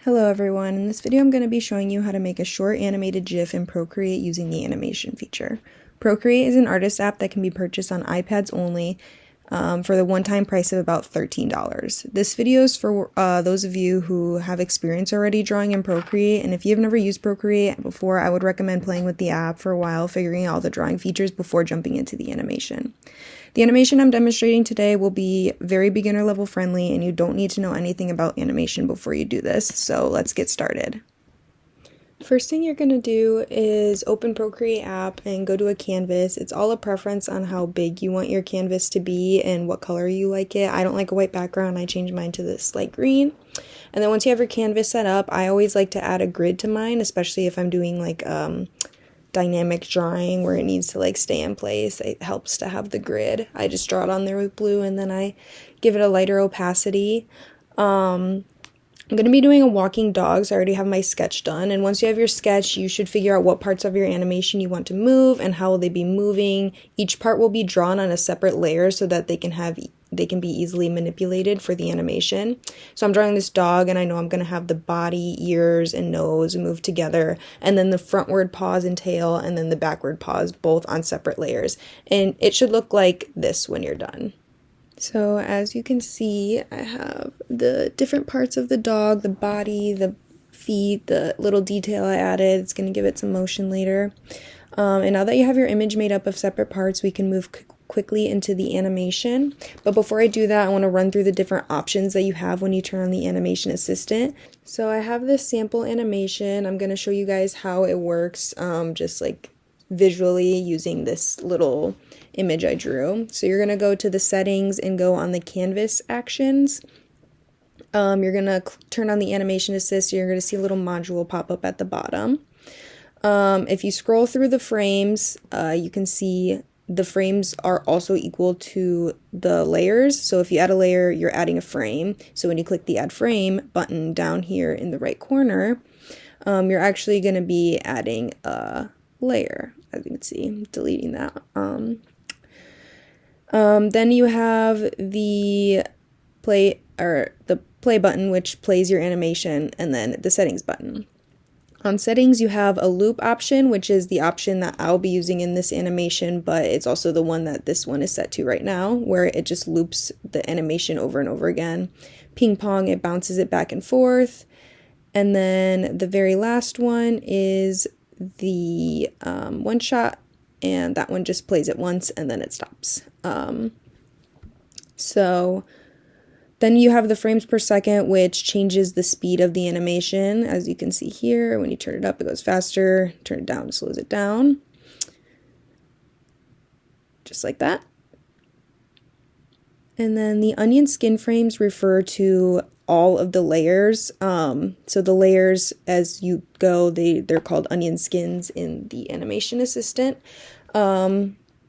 Hello everyone, in this video I'm going to be showing you how to make a short animated GIF in Procreate using the animation feature. Procreate is an artist app that can be purchased on iPads only for the one-time price of about $13. This video is for those of you who have experience already drawing in Procreate, and if you've never used Procreate before, I would recommend playing with the app for a while, figuring out all the drawing features before jumping into the animation. The animation I'm demonstrating today will be very beginner level friendly, and you don't need to know anything about animation before you do this, so let's get started. First thing you're going to do is open Procreate app and go to a canvas. It's all a preference on how big you want your canvas to be and what color you like it. I don't like a white background. I changed mine to this light green. And then once you have your canvas set up, I always like to add a grid to mine, especially if I'm doing like dynamic drawing where it needs to like stay in place. It helps to have the grid. I just draw it on there with blue and then I give it a lighter opacity. I'm going to be doing a walking dog, so I already have my sketch done. And once you have your sketch, you should figure out what parts of your animation you want to move and how will they be moving. Each part will be drawn on a separate layer so that they can be easily manipulated for the animation. So I'm drawing this dog, and I know I'm going to have the body, ears, and nose move together, and then the frontward paws and tail, and then the backward paws, both on separate layers. And it should look like this when you're done. So as you can see, I have the different parts of the dog, the body, the feet, the little detail I added. It's going to give it some motion later. And now that you have your image made up of separate parts, we can move quickly into the animation. But before I do that, I want to run through the different options that you have when you turn on the animation assistant. So I have this sample animation. I'm going to show you guys how it works, just like visually using this little image I drew. So you're going to go to the settings and go on the canvas actions. You're going to turn on the animation assist, so you're going to see a little module pop up at the bottom. If you scroll through the frames, you can see the frames are also equal to the layers. So if you add a layer, you're adding a frame. So when you click the add frame button down here in the right corner, you're actually going to be adding a layer. As you can see, I'm deleting that. Then you have the play button, which plays your animation, and then the settings button. On settings, you have a loop option, which is the option that I'll be using in this animation, but it's also the one that this one is set to right now, where it just loops the animation over and over again. Ping pong, it bounces it back and forth. And then the very last one is the one shot, and that one just plays it once and then it stops. So then you have the frames per second, which changes the speed of the animation. As you can see here, when you turn it up, it goes faster. Turn it down, it slows it down. Just like that. And then the onion skin frames refer to all of the layers. So the layers as you go, they're called onion skins in the animation assistant.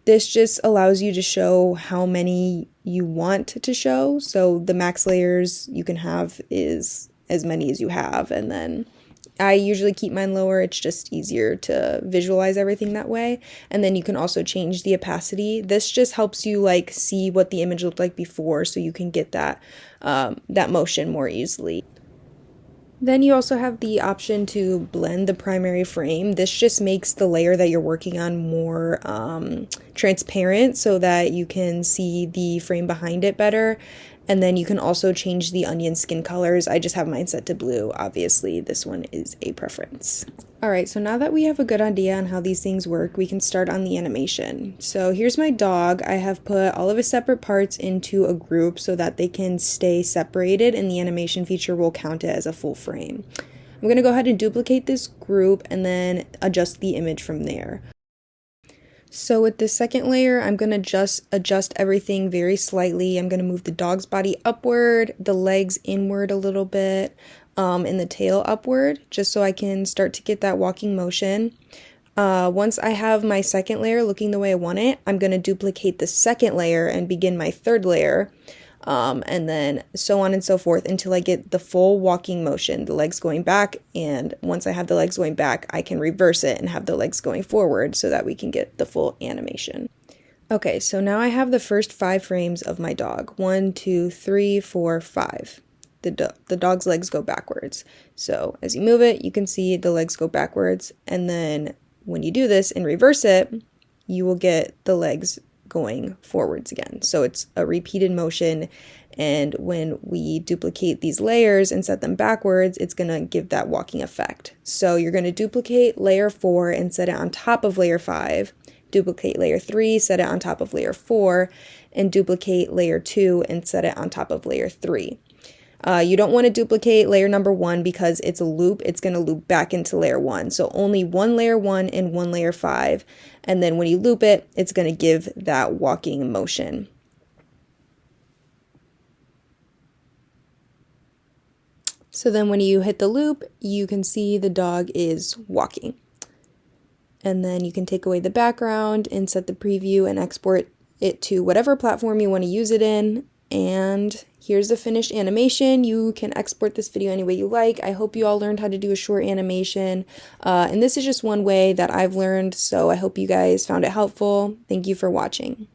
This just allows you to show how many you want to show. So the max layers you can have is as many as you have, and then I usually keep mine lower. It's just easier to visualize everything that way. And then you can also change the opacity. This just helps you like see what the image looked like before, so you can get that that motion more easily. Then you also have the option to blend the primary frame. This just makes the layer that you're working on more transparent so that you can see the frame behind it better. And then you can also change the onion skin colors. I just have mine set to blue. Obviously, this one is a preference. All right, so now that we have a good idea on how these things work, we can start on the animation. So here's my dog. I have put all of his separate parts into a group so that they can stay separated, and the animation feature will count it as a full frame. I'm going to go ahead and duplicate this group and then adjust the image from there. So with the second layer, I'm going to just adjust everything very slightly. I'm going to move the dog's body upward, the legs inward a little bit, and the tail upward, just so I can start to get that walking motion. Once I have my second layer looking the way I want it, I'm going to duplicate the second layer and begin my third layer. And then so on and so forth until I get the full walking motion, the legs going back, and once I have the legs going back, I can reverse it and have the legs going forward so that we can get the full animation. Okay, so now I have the first 5 frames of my dog. 1, 2, 3, 4, 5. the dog's legs go backwards. So as you move it, you can see the legs go backwards, and then when you do this and reverse it, you will get the legs going forwards again. So it's a repeated motion, and when we duplicate these layers and set them backwards, it's going to give that walking effect. So you're going to duplicate layer 4 and set it on top of layer 5, duplicate layer 3, set it on top of layer 4, and duplicate layer 2 and set it on top of layer 3. You don't want to duplicate layer number 1 because it's a loop. It's going to loop back into layer 1. So only one layer 1 and one layer 5. And then when you loop it, it's going to give that walking motion. So then when you hit the loop, you can see the dog is walking. And then you can take away the background and set the preview and export it to whatever platform you want to use it in. And here's the finished animation. You can export this video any way you like. I hope you all learned how to do a short animation. And this is just one way that I've learned, so I hope you guys found it helpful. Thank you for watching.